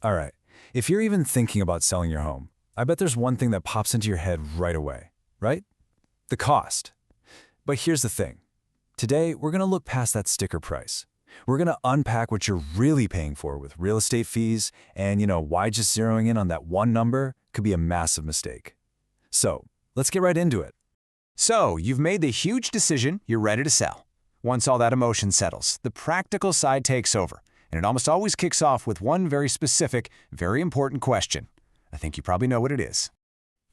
All right. If you're even thinking about selling your home, I bet there's one thing that pops into your head right away, right? The cost. But here's the thing. Today, we're going to look past that sticker price. We're going to unpack what you're really paying for with real estate fees and, why just zeroing in on that one number could be a massive mistake. So, let's get right into it. So, you've made the huge decision, you're ready to sell. Once all that emotion settles, the practical side takes over, and it almost always kicks off with one very specific, very important question. I think you probably know what it is.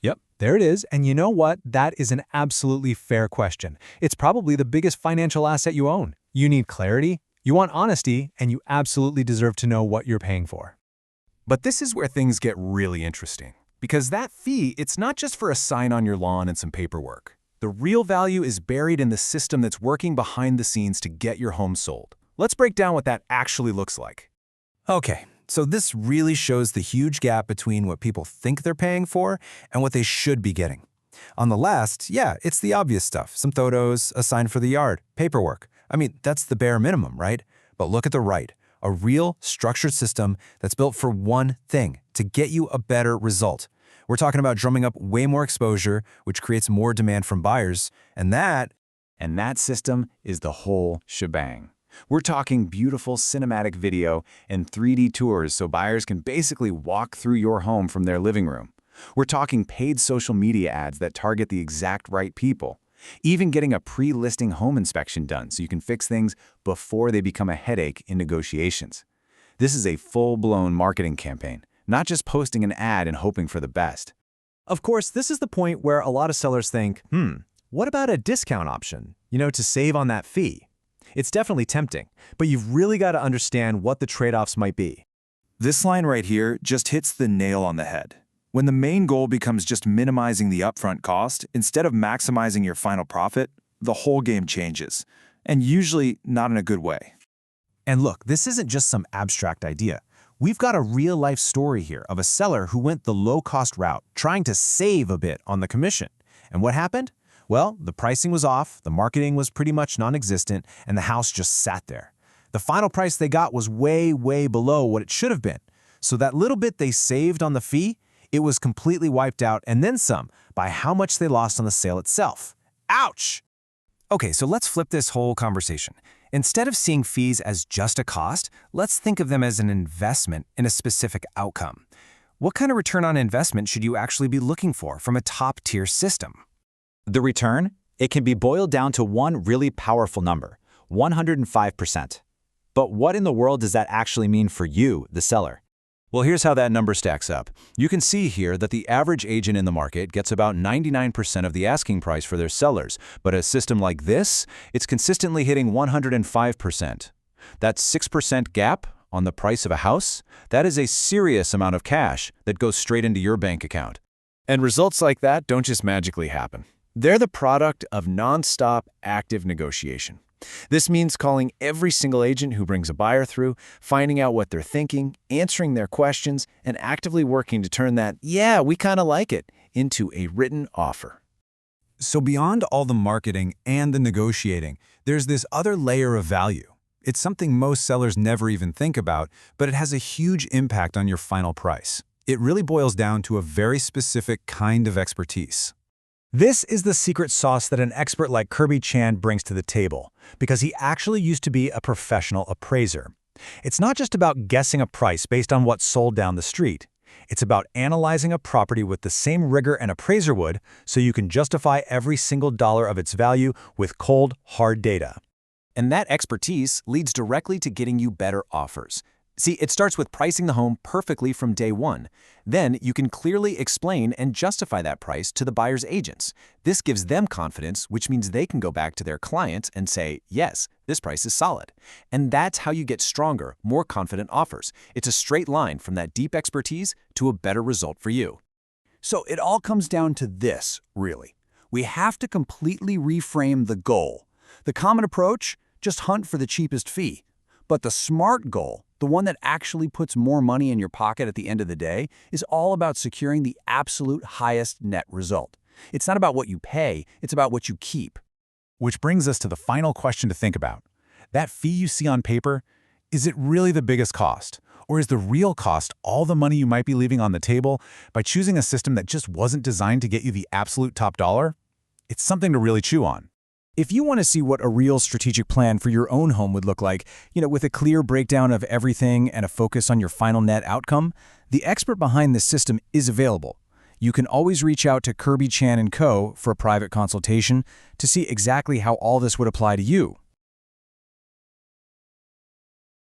Yep, there it is. And you know what? That is an absolutely fair question. It's probably the biggest financial asset you own. You need clarity, you want honesty, and you absolutely deserve to know what you're paying for. But this is where things get really interesting. Because that fee, it's not just for a sign on your lawn and some paperwork. The real value is buried in the system that's working behind the scenes to get your home sold. Let's break down what that actually looks like. Okay, so this really shows the huge gap between what people think they're paying for and what they should be getting. On the last, yeah, it's the obvious stuff. Some photos, a sign for the yard, paperwork. I mean, that's the bare minimum, right? But look at the right. A real, structured system that's built for one thing, to get you a better result. We're talking about drumming up way more exposure, which creates more demand from buyers, and that system is the whole shebang. We're talking beautiful cinematic video and 3D tours so buyers can basically walk through your home from their living room. We're talking paid social media ads that target the exact right people. Even getting a pre-listing home inspection done so you can fix things before they become a headache in negotiations. This is a full-blown marketing campaign, not just posting an ad and hoping for the best. Of course, this is the point where a lot of sellers think, what about a discount option, to save on that fee? It's definitely tempting, but you've really got to understand what the trade-offs might be. this line right here just hits the nail on the head. When the main goal becomes just minimizing the upfront cost instead of maximizing your final profit, the whole game changes, and usually not in a good way. And look, this isn't just some abstract idea. We've got a real-life story here of a seller who went the low-cost route, trying to save a bit on the commission. And what happened? Well, the pricing was off, the marketing was pretty much non-existent, and the house just sat there. The final price they got was way, way below what it should have been. So that little bit they saved on the fee, it was completely wiped out and then some by how much they lost on the sale itself. Ouch! Okay, so let's flip this whole conversation. Instead of seeing fees as just a cost, let's think of them as an investment in a specific outcome. What kind of return on investment should you actually be looking for from a top-tier system? The return? It can be boiled down to one really powerful number, 105%. But what in the world does that actually mean for you, the seller? Well, here's how that number stacks up. You can see here that the average agent in the market gets about 99% of the asking price for their sellers, but a system like this, it's consistently hitting 105%. That 6% gap on the price of a house, that is a serious amount of cash that goes straight into your bank account. And results like that don't just magically happen. They're the product of nonstop active negotiation. This means calling every single agent who brings a buyer through, finding out what they're thinking, answering their questions, and actively working to turn that, "yeah, we kind of like it," into a written offer. So beyond all the marketing and the negotiating, there's this other layer of value. It's something most sellers never even think about, but it has a huge impact on your final price. It really boils down to a very specific kind of expertise. This is the secret sauce that an expert like Kirby Chan brings to the table, because he actually used to be a professional appraiser. It's not just about guessing a price based on what sold down the street. It's about analyzing a property with the same rigor an appraiser would, so you can justify every single dollar of its value with cold, hard data. And that expertise leads directly to getting you better offers. See, it starts with pricing the home perfectly from day one. Then you can clearly explain and justify that price to the buyer's agents. This gives them confidence, which means they can go back to their clients and say, yes, this price is solid. And that's how you get stronger, more confident offers. It's a straight line from that deep expertise to a better result for you. So it all comes down to this, really. We have to completely reframe the goal. The common approach, just hunt for the cheapest fee. But the smart goal, the one that actually puts more money in your pocket at the end of the day, is all about securing the absolute highest net result. It's not about what you pay, it's about what you keep. Which brings us to the final question to think about. That fee you see on paper, is it really the biggest cost? Or is the real cost all the money you might be leaving on the table by choosing a system that just wasn't designed to get you the absolute top dollar? It's something to really chew on. If you want to see what a real strategic plan for your own home would look like, with a clear breakdown of everything and a focus on your final net outcome, the expert behind this system is available. You can always reach out to Kirby Chan & Co. for a private consultation to see exactly how all this would apply to you.